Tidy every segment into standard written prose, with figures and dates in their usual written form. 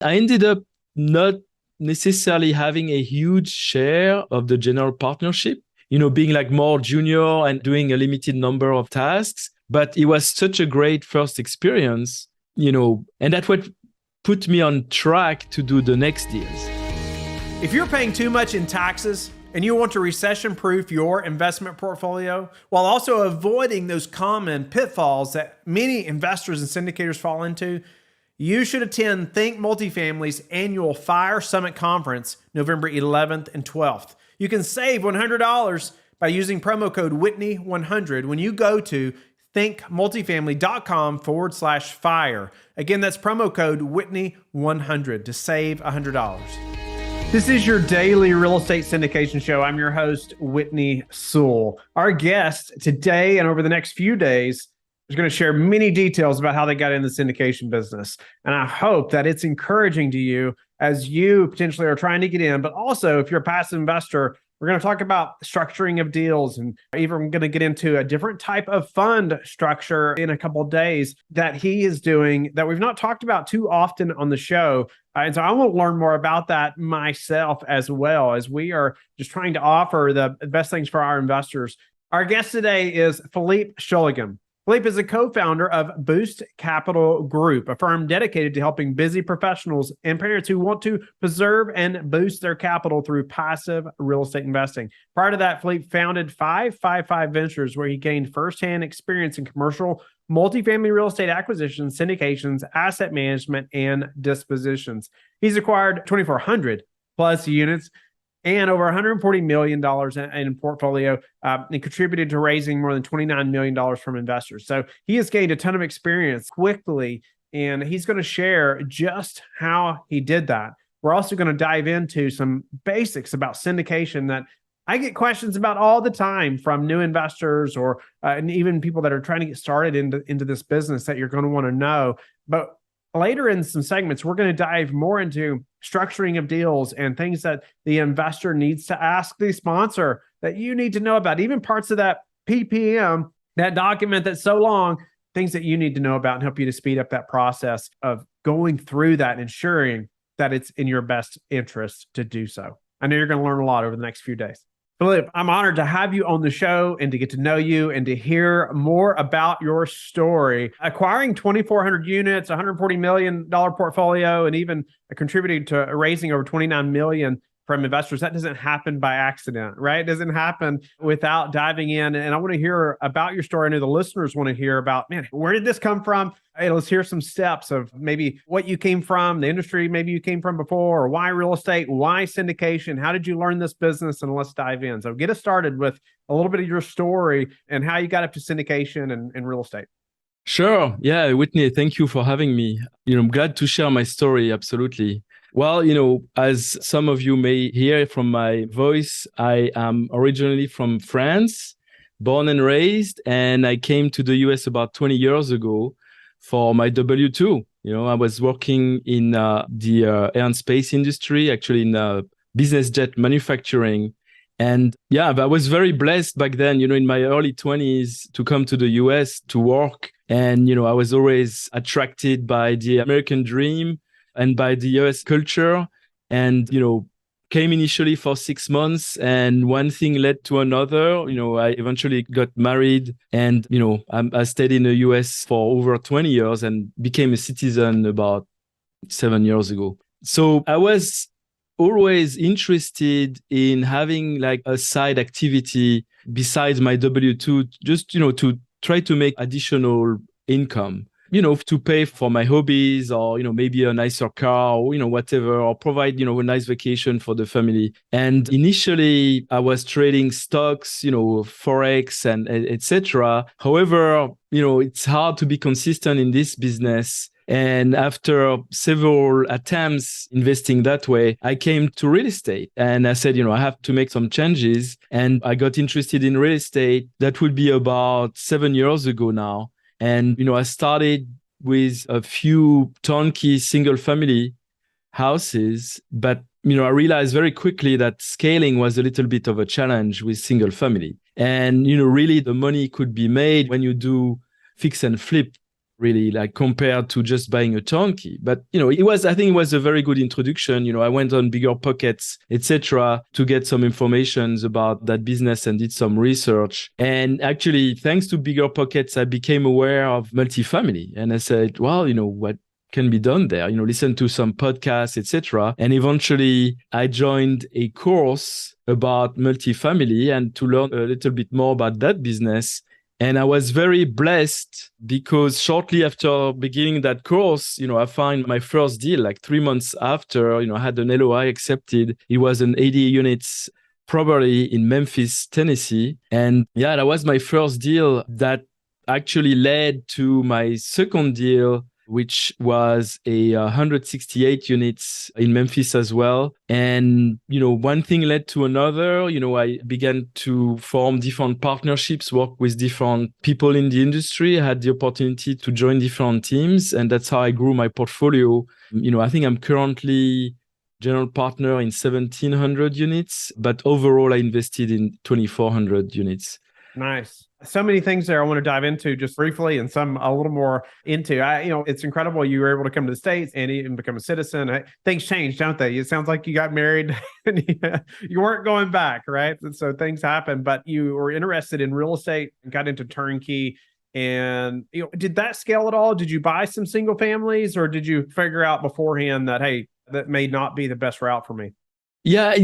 I ended up not necessarily having a huge share of the general partnership, being like more junior and doing a limited number of tasks. But it was such a great first experience, and that's what put me on track to do the next deals. If you're paying too much in taxes and you want to recession-proof your investment portfolio while also avoiding those common pitfalls that many investors and syndicators fall into, you should attend Think Multifamily's annual FIRE Summit Conference, November 11th and 12th. You can save $100 by using promo code Whitney100 when you go to thinkmultifamily.com/FIRE. Again, that's promo code Whitney100 to save $100. This is your daily real estate syndication show. I'm your host, Whitney Sewell. Our guest today and over the next few days is going to share many details about how they got in the syndication business. And I hope that it's encouraging to you as you potentially are trying to get in, but also if you're a passive investor, we're going to talk about structuring of deals, and even going to get into a different type of fund structure in a couple of days that he is doing that we've not talked about too often on the show. And so I want to learn more about that myself as well, as we are just trying to offer the best things for our investors. Our guest today is Philippe Schulligen. Philippe is a co-founder of Boost Capital Group, a firm dedicated to helping busy professionals and parents who want to preserve and boost their capital through passive real estate investing. Prior to that, Philippe founded 555 Ventures, where he gained firsthand experience in commercial multifamily real estate acquisitions, syndications, asset management, and dispositions. He's acquired 2,400 plus units and over $140 million in portfolio, and contributed to raising more than $29 million from investors. So he has gained a ton of experience quickly, and he's going to share just how he did that. We're also going to dive into some basics about syndication that I get questions about all the time from new investors or and even people that are trying to get started into this business that you're going to want to know. But later in some segments, we're going to dive more into structuring of deals and things that the investor needs to ask the sponsor that you need to know about, even parts of that PPM, that document that's so long, things that you need to know about and help you to speed up that process of going through that and ensuring that it's in your best interest to do so. I know you're going to learn a lot over the next few days. Philippe, I'm honored to have you on the show and to get to know you and to hear more about your story. Acquiring 2,400 units, $140 million portfolio, and even contributing to raising over $29 million from investors. That doesn't happen by accident, right? It doesn't happen without diving in. And I want to hear about your story. I know the listeners want to hear about, man, where did this come from? Hey, let's hear some steps of maybe what you came from, the industry maybe you came from before, or why real estate, why syndication, how did you learn this business? And let's dive in. So get us started with a little bit of your story and how you got up to syndication and real estate. Sure. Yeah, Whitney, thank you for having me. I'm glad to share my story. Absolutely. Well, as some of you may hear from my voice, I am originally from France, born and raised, and I came to the US about 20 years ago for my W-2. I was working in the air and space industry, actually in business jet manufacturing. And yeah, I was very blessed back then, in my early 20s to come to the US to work. And, I was always attracted by the American dream and by the US culture, and, came initially for 6 months, and one thing led to another. I eventually got married, and, I stayed in the US for over 20 years and became a citizen about 7 years ago. So I was always interested in having like a side activity besides my W-2, just, to try to make additional income. To pay for my hobbies, or, maybe a nicer car, or, whatever, or provide, a nice vacation for the family. And initially I was trading stocks, Forex and etc. However, it's hard to be consistent in this business. And after several attempts investing that way, I came to real estate, and I said, I have to make some changes. And I got interested in real estate. That would be about 7 years ago now. And, I started with a few turnkey single family houses, but, I realized very quickly that scaling was a little bit of a challenge with single family. And, really the money could be made when you do fix and flip really, like compared to just buying a turnkey. But, I think it was a very good introduction. I went on Bigger Pockets, etc., to get some information about that business and did some research. And actually, thanks to Bigger Pockets, I became aware of multifamily. And I said, well, what can be done there, listen to some podcasts, etc. And eventually I joined a course about multifamily and to learn a little bit more about that business. And I was very blessed because shortly after beginning that course, I found my first deal like 3 months after, I had an LOI accepted. It was an 80 units property in Memphis, Tennessee. And yeah, that was my first deal that actually led to my second deal, which was a 168 units in Memphis as well. And, one thing led to another. I began to form different partnerships, work with different people in the industry. I had the opportunity to join different teams, and that's how I grew my portfolio. I think I'm currently general partner in 1,700 units, but overall I invested in 2,400 units. Nice. So many things there I want to dive into just briefly and some a little more into. It's incredible you were able to come to the States and even become a citizen. Things change, don't they? It sounds like you got married and you weren't going back, right? So things happen, but you were interested in real estate and got into turnkey. And did that scale at all? Did you buy some single families, or did you figure out beforehand that, hey, that may not be the best route for me? Yeah,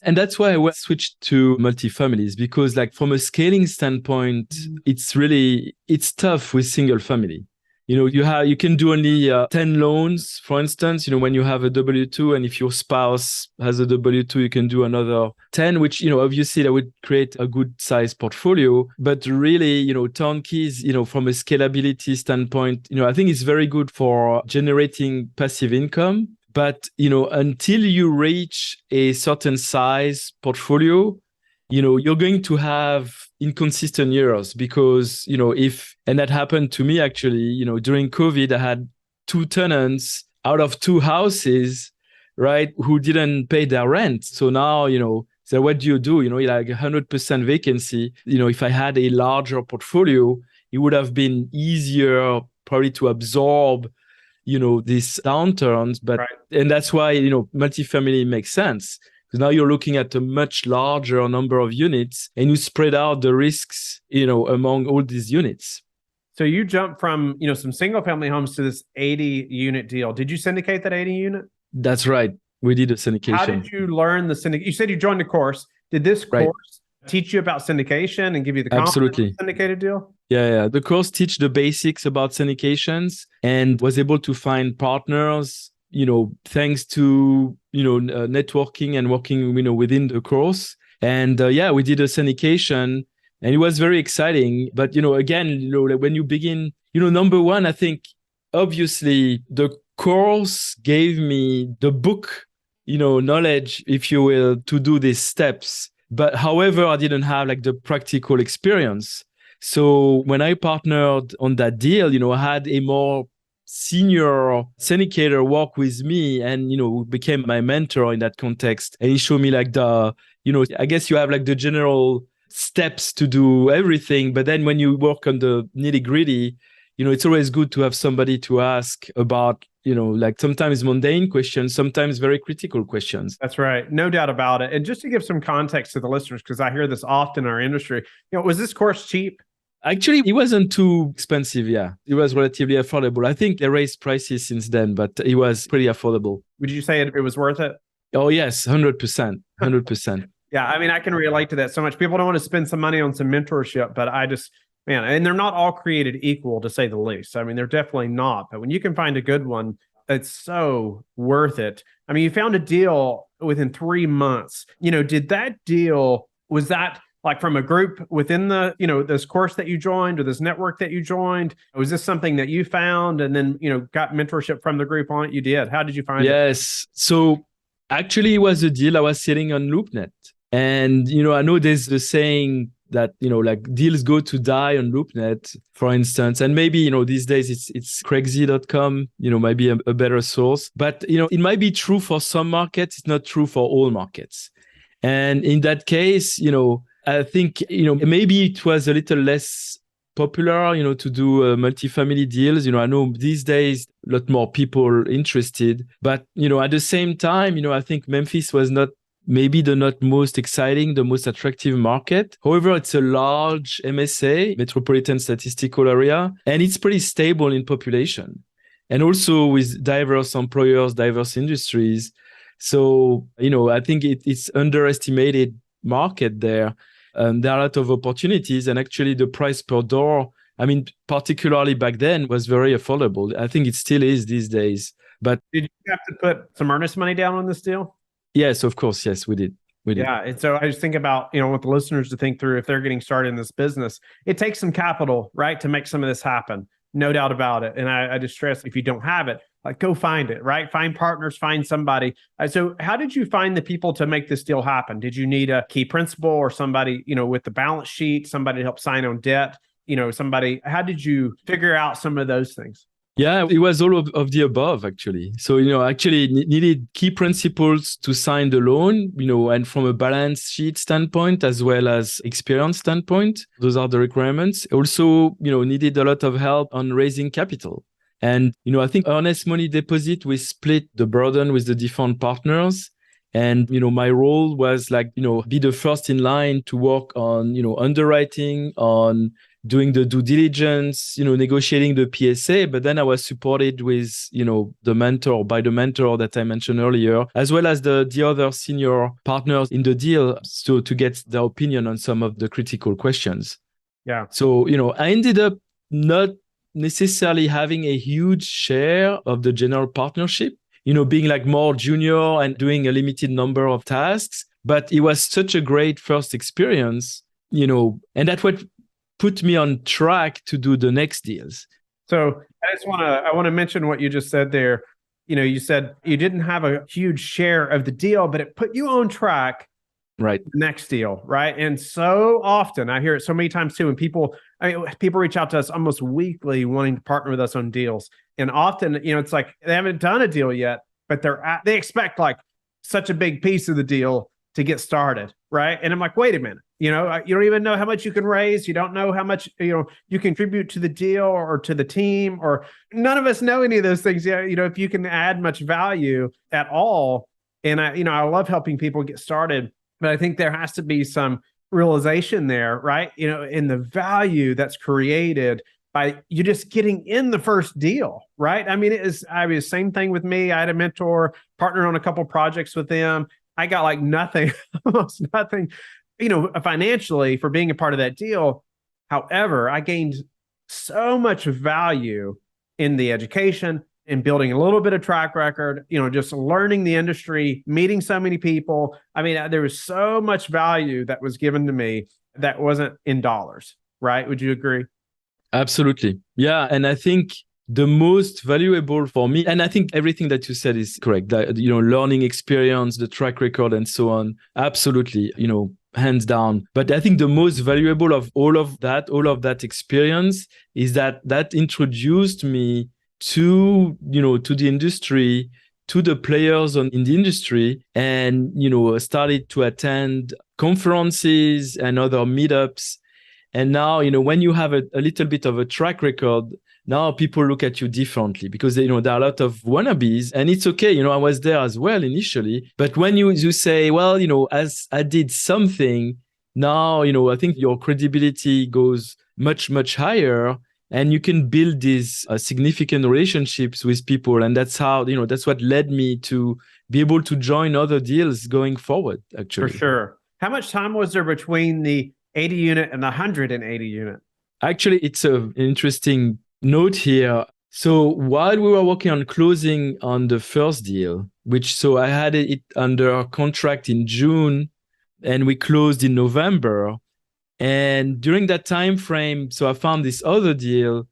and that's why I switched to multifamilies, because like from a scaling standpoint, it's tough with single family. You can do only 10 loans, for instance, when you have a W-2, and if your spouse has a W-2, you can do another 10, which, obviously that would create a good size portfolio. But really, turnkeys, from a scalability standpoint, I think it's very good for generating passive income. But, until you reach a certain size portfolio, you're going to have inconsistent years because, and that happened to me actually, during COVID, I had 2 tenants out of 2 houses, right, who didn't pay their rent. So now, so what do? Like 100% vacancy. If I had a larger portfolio, it would have been easier probably to absorb these downturns, but right. And that's why multifamily makes sense, because now you're looking at a much larger number of units and you spread out the risks among all these units. So you jumped from some single family homes to this 80 unit deal. Did you syndicate that 80 unit? That's right, we did a syndication. How did you learn the syndication? You said you joined the course. Did this course teach you about syndication and give you the confidence in a syndicated deal? Yeah. The course teach the basics about syndications and was able to find partners, thanks to, networking and working, within the course. And we did a syndication and it was very exciting. But, again, when you begin, number one, I think, obviously, the course gave me the book, knowledge, if you will, to do these steps. But however, I didn't have like the practical experience. So when I partnered on that deal, I had a more senior syndicator work with me and, became my mentor in that context. And he showed me like I guess you have like the general steps to do everything. But then when you work on the nitty gritty, it's always good to have somebody to ask about, like sometimes mundane questions, sometimes very critical questions. That's right. No doubt about it. And just to give some context to the listeners, because I hear this often in our industry, was this course cheap? Actually, it wasn't too expensive. Yeah, it was relatively affordable. I think they raised prices since then, but it was pretty affordable. Would you say it was worth it? Oh, yes, 100%. 100%. Yeah, I mean, I can relate to that so much. People don't want to spend some money on some mentorship, but man, and they're not all created equal, to say the least. I mean, they're definitely not. But when you can find a good one, it's so worth it. I mean, you found a deal within 3 months. Did that deal, was that like from a group within the, this course that you joined or this network that you joined? Was this something that you found and then, got mentorship from the group on it? You did. How did you find it? Yes. So actually, it was a deal I was sitting on LoopNet. And, I know there's the saying that, like deals go to die on LoopNet, for instance. And maybe, these days it's Craigslist.com, might be a better source. But, it might be true for some markets. It's not true for all markets. And in that case, I think, maybe it was a little less popular, to do multifamily deals. I know these days a lot more people interested, but, at the same time, I think Memphis was not maybe the not most exciting, the most attractive market. However, it's a large MSA, Metropolitan Statistical Area, and it's pretty stable in population. And also with diverse employers, diverse industries. So, I think it's underestimated market there. There are a lot of opportunities, and actually the price per door, particularly back then, was very affordable. I think it still is these days. But did you have to put some earnest money down on this deal? Yes, of course. Yes, we did. Yeah. And so I just think about, want the listeners to think through if they're getting started in this business, it takes some capital, right, to make some of this happen. No doubt about it. And I just stress, if you don't have it, like, go find it, right? Find partners, find somebody. So how did you find the people to make this deal happen? Did you need a key principal or somebody, with the balance sheet, somebody to help sign on debt, how did you figure out some of those things? Yeah, it was all of the above, actually. So, actually needed key principles to sign the loan, and from a balance sheet standpoint, as well as experience standpoint, those are the requirements. Also, needed a lot of help on raising capital. And, I think earnest money deposit, we split the burden with the different partners. And, my role was be the first in line to work on, underwriting, on doing the due diligence, negotiating the PSA. But then I was supported with, the mentor that I mentioned earlier, as well as the other senior partners in the deal, so to get their opinion on some of the critical questions. Yeah. So, I ended up not necessarily having a huge share of the general partnership, being more junior and doing a limited number of tasks. But it was such a great first experience, and that's what put me on track to do the next deals. So I want to mention what you just said there. You said you didn't have a huge share of the deal, but it put you on track. Right. Next deal. Right. And so often I hear it so many times too. And people reach out to us almost weekly wanting to partner with us on deals. And often, it's like they haven't done a deal yet, but they expect such a big piece of the deal to get started. Right. And I'm like, wait a minute, you don't even know how much you can raise. You don't know how much, you contribute to the deal or to the team, or none of us know any of those things. If you can add much value at all. And I love helping people get started. But I think there has to be some realization there, right? In the value that's created by you just getting in the first deal, right? It same thing with me. I had a mentor, partnered on a couple projects with them. I got nothing, almost nothing, financially for being a part of that deal. However, I gained so much value in the education and building a little bit of track record, just learning the industry, meeting so many people. There was so much value that was given to me that wasn't in dollars, right? Would you agree? Absolutely. Yeah. And I think the most valuable for me, and I think everything that you said is correct, that, learning experience, the track record and so on, absolutely, hands down. But I think the most valuable of all of that experience is that introduced me to the industry, to the players in the industry, and, started to attend conferences and other meetups. And now, when you have a little bit of a track record, now people look at you differently because, there are a lot of wannabes, and it's okay. I was there as well initially. But when you say, well, as I did something, now, I think your credibility goes much, much higher. And you can build these significant relationships with people. And that's how, that's what led me to be able to join other deals going forward, actually. For sure. How much time was there between the 80 unit and the 180 unit? Actually, it's an interesting note here. So while we were working on closing on the first deal, I had it under contract in June and we closed in November. And during that time frame, so I found this other deal.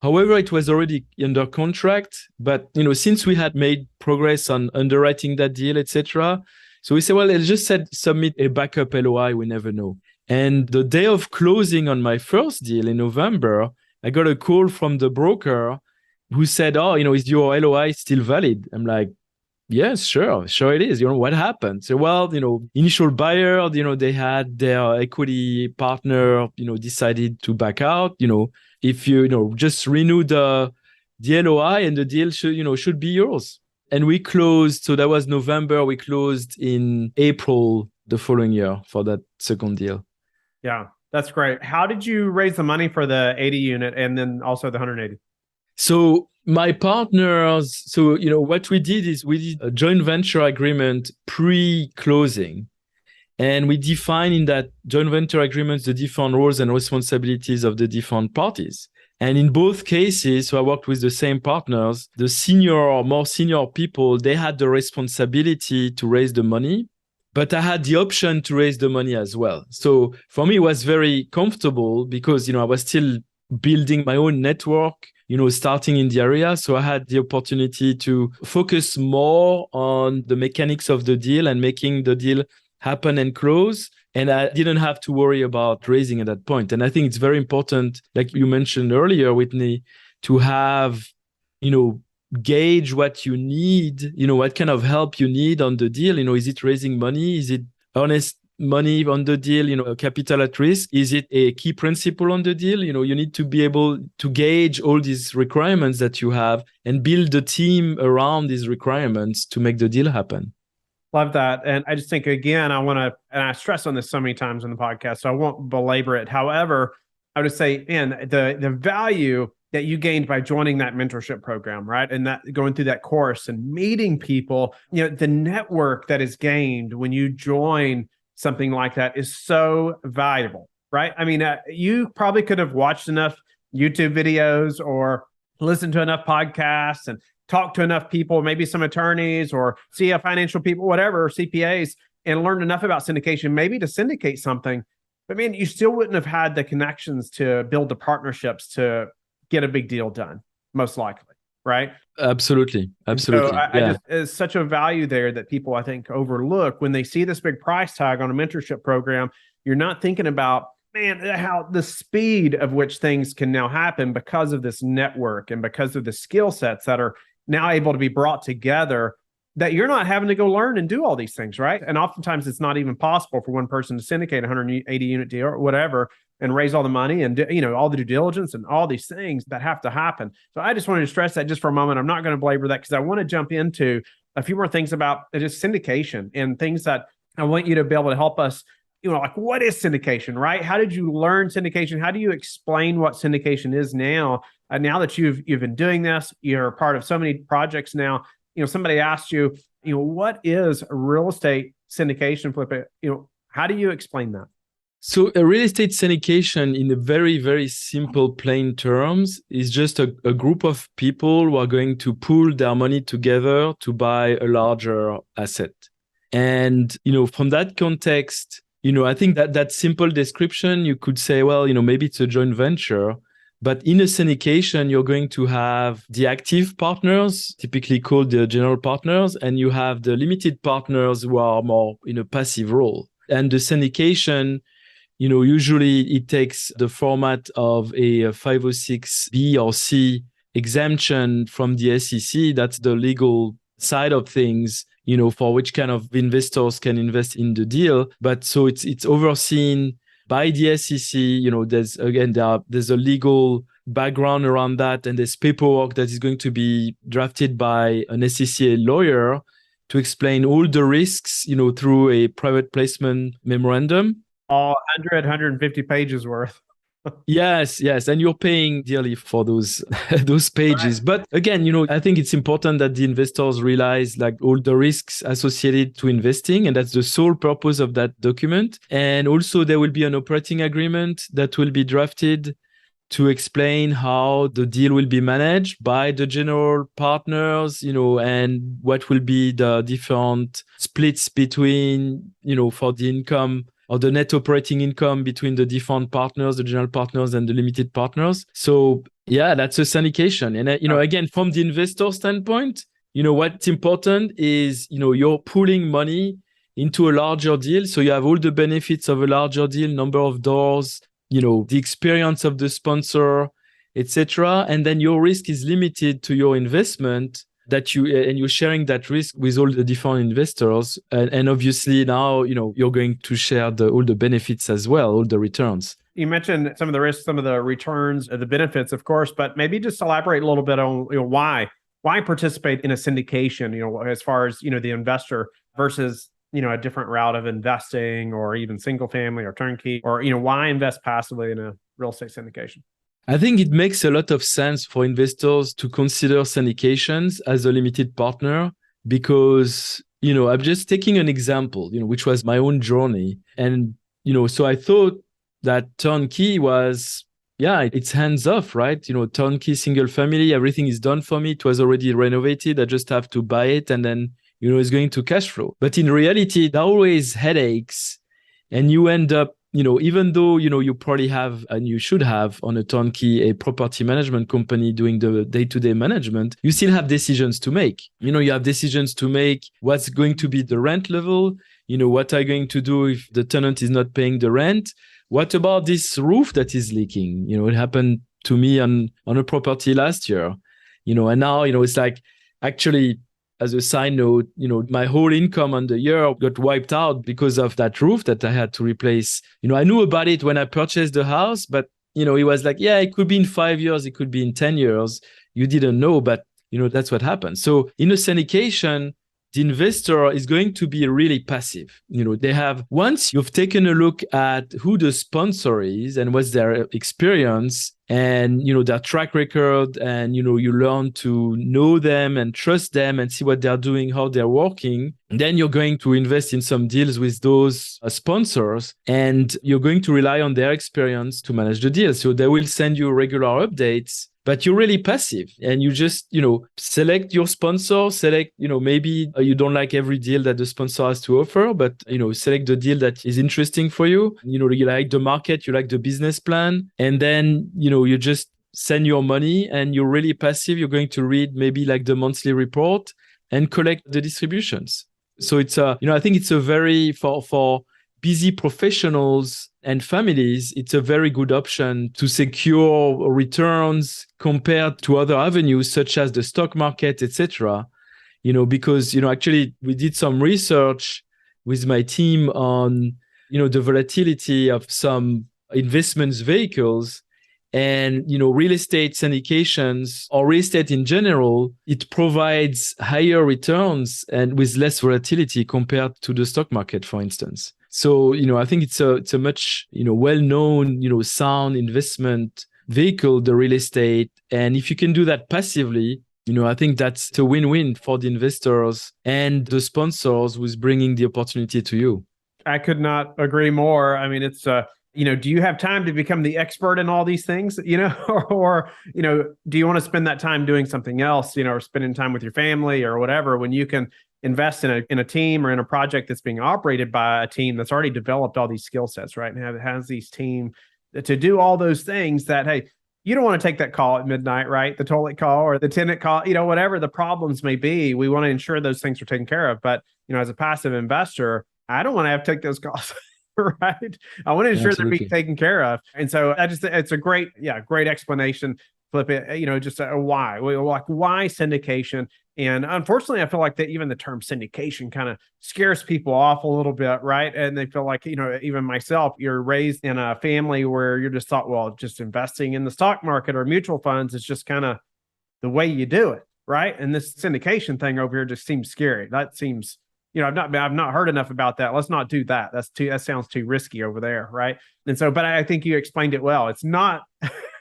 However, it was already under contract. But since we had made progress on underwriting that deal, etc., so we said, well, let's just submit a backup LOI. We never know. And the day of closing on my first deal in November, I got a call from the broker who said, "Oh, is your LOI still valid?" I'm like, Yes, sure. Sure it is. What happened? So, well, initial buyer, they had their equity partner, decided to back out. If just renew the LOI and the deal should be yours. And we closed. So that was November. We closed in April the following year for that second deal. Yeah, that's great. How did you raise the money for the 80 unit and then also the 180? So my partners, what we did is we did a joint venture agreement pre-closing. And we define in that joint venture agreement the different roles and responsibilities of the different parties. And in both cases, so I worked with the same partners, the more senior people, they had the responsibility to raise the money, but I had the option to raise the money as well. So for me, it was very comfortable because, I was still building my own network, starting in the area. So I had the opportunity to focus more on the mechanics of the deal and making the deal happen and close. And I didn't have to worry about raising at that point. And I think it's very important, like you mentioned earlier, Whitney, to have, gauge what you need, what kind of help you need on the deal. Is it raising money? Is it earnest money on the deal, capital at risk? Is it a key principle on the deal? You need to be able to gauge all these requirements that you have and build the team around these requirements to make the deal happen. Love that. And I just think, again, and I stress on this so many times in the podcast, so I won't belabor it. However, I would say, man, the value that you gained by joining that mentorship program, right? And that going through that course and meeting people, the network that is gained when you join something like that is so valuable, right? I mean, you probably could have watched enough YouTube videos or listened to enough podcasts and talk to enough people, maybe some attorneys or financial people, whatever, CPAs, and learned enough about syndication, maybe to syndicate something. But man, you still wouldn't have had the connections to build the partnerships to get a big deal done, most likely, right? Absolutely. Absolutely. So there's such a value there that people, I think, overlook when they see this big price tag on a mentorship program. You're not thinking about, man, how the speed of which things can now happen because of this network and because of the skill sets that are now able to be brought together, that you're not having to go learn and do all these things, right? And oftentimes it's not even possible for one person to syndicate a 180 unit deal or whatever and raise all the money and all the due diligence and all these things that have to happen. So I just wanted to stress that just for a moment. I'm not going to belabor that because I want to jump into a few more things about just syndication and things that I want you to be able to help us, like what is syndication, right? How did you learn syndication? How do you explain what syndication is now? Now that you've been doing this, you're a part of so many projects now. Somebody asked you, what is real estate syndication, Philippe? How do you explain that? So a real estate syndication, in a very, very simple, plain terms, is just a group of people who are going to pool their money together to buy a larger asset. And, from that context, I think that simple description, you could say, well, maybe it's a joint venture. But in a syndication, you're going to have the active partners, typically called the general partners, and you have the limited partners who are more in a passive role. And the syndication, usually it takes the format of a 506B or C exemption from the SEC. That's the legal side of things, for which kind of investors can invest in the deal. But so it's overseen by the SEC. There's a legal background around that, and there's paperwork that is going to be drafted by an SEC lawyer to explain all the risks, through a private placement memorandum. All 150 pages worth. Yes. And you're paying dearly for those pages. Right. But again, I think it's important that the investors realize like all the risks associated to investing. And that's the sole purpose of that document. And also there will be an operating agreement that will be drafted to explain how the deal will be managed by the general partners, and what will be the different splits between, for the income or the net operating income between the different partners, the general partners and the limited partners. So yeah, that's a syndication. And, again, from the investor standpoint, what's important is, you're pooling money into a larger deal. So you have all the benefits of a larger deal, number of doors, the experience of the sponsor, etc. And then your risk is limited to your investment that you're sharing that risk with all the different investors. And obviously now, you're going to share all the benefits as well, all the returns. You mentioned some of the risks, some of the returns, the benefits, of course, but maybe just elaborate a little bit on why participate in a syndication, as far as, the investor versus, a different route of investing, or even single family or turnkey, or, why invest passively in a real estate syndication? I think it makes a lot of sense for investors to consider syndications as a limited partner because, I'm just taking an example, which was my own journey. And, so I thought that turnkey was, it's hands off, right? Turnkey, single family, everything is done for me. It was already renovated. I just have to buy it and then, it's going to cash flow. But in reality, there are always headaches. And you end up, even though, you probably have, and you should have on a turnkey, a property management company doing the day-to-day management, you still have decisions to make. You have decisions to make. What's going to be the rent level? What are you going to do if the tenant is not paying the rent? What about this roof that is leaking? It happened to me on a property last year, and now, it's like, actually, as a side note, my whole income on the year got wiped out because of that roof that I had to replace. I knew about it when I purchased the house, but, it was like, it could be in 5 years, it could be in 10 years. You didn't know, but, that's what happened. So in a syndication, the investor is going to be really passive. Once you've taken a look at who the sponsor is and what's their experience and, their track record, and, you learn to know them and trust them and see what they're doing, how they're working, then you're going to invest in some deals with those sponsors, and you're going to rely on their experience to manage the deal. So they will send you regular updates, but you're really passive, and you just, select your sponsor, maybe you don't like every deal that the sponsor has to offer, but, select the deal that is interesting for you. You like the market, you like the business plan, and then, you just send your money, and you're really passive. You're going to read maybe like the monthly report and collect the distributions. So it's I think it's a very, for busy professionals and families, it's a very good option to secure returns compared to other avenues such as the stock market, etc. Because, actually we did some research with my team on, the volatility of some investments vehicles, and, real estate syndications or real estate in general, it provides higher returns and with less volatility compared to the stock market, for instance. So, I think it's a much, well-known, sound investment vehicle, the real estate. And if you can do that passively, I think that's a win-win for the investors and the sponsors who's bringing the opportunity to you. I could not agree more. I mean, it's, do you have time to become the expert in all these things, or, do you want to spend that time doing something else, or spending time with your family or whatever, when you can invest in a team or in a project that's being operated by a team that's already developed all these skill sets, right? And has these team to do all those things that, hey, you don't want to take that call at midnight, right? The toilet call or the tenant call, whatever the problems may be, we want to ensure those things are taken care of. But, as a passive investor, I don't want to have to take those calls. Right. I want to ensure they're being taken care of. And so it's a great explanation, Philippe, just why syndication. And unfortunately, I feel like that even the term syndication kind of scares people off a little bit. Right. And they feel like, even myself, you're raised in a family where you're just thought, well, just investing in the stock market or mutual funds is just kind of the way you do it. Right. And this syndication thing over here just seems scary. That seems, I've not heard enough about that. Let's not do that. That sounds too risky over there, right? And so, but I think you explained it well. It's not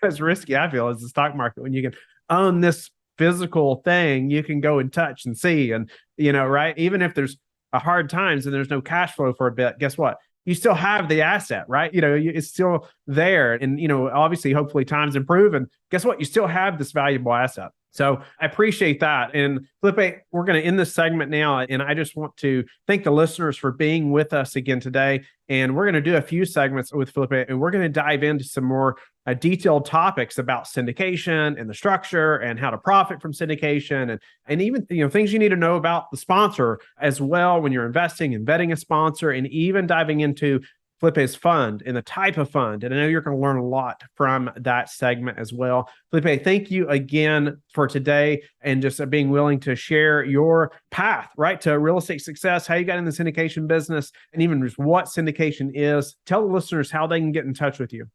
as risky, I feel, as the stock market. When you can own this physical thing, you can go and touch and see, and right. Even if there's a hard times and there's no cash flow for a bit, guess what? You still have the asset, right? It's still there, and obviously, hopefully, times improve, and guess what? You still have this valuable asset. So I appreciate that. And Philippe, we're going to end this segment now. And I just want to thank the listeners for being with us again today. And we're going to do a few segments with Philippe, and we're going to dive into some more detailed topics about syndication and the structure and how to profit from syndication, and even things you need to know about the sponsor as well when you're investing and vetting a sponsor, and even diving into Philippe's fund and the type of fund. And I know you're going to learn a lot from that segment as well. Philippe, thank you again for today and just being willing to share your path, right, to real estate success, how you got in the syndication business, and even just what syndication is. Tell the listeners how they can get in touch with you.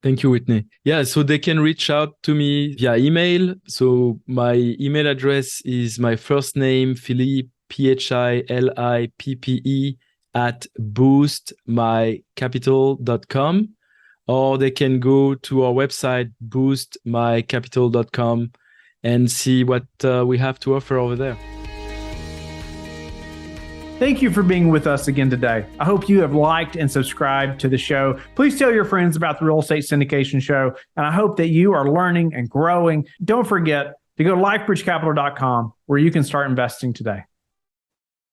Thank you, Whitney. Yeah, so they can reach out to me via email. So my email address is my first name, Philippe, Philippe, at boostmycapital.com. Or they can go to our website, boostmycapital.com, and see what we have to offer over there. Thank you for being with us again today. I hope you have liked and subscribed to the show. Please tell your friends about the Real Estate Syndication Show, and I hope that you are learning and growing. Don't forget to go to lifebridgecapital.com where you can start investing today.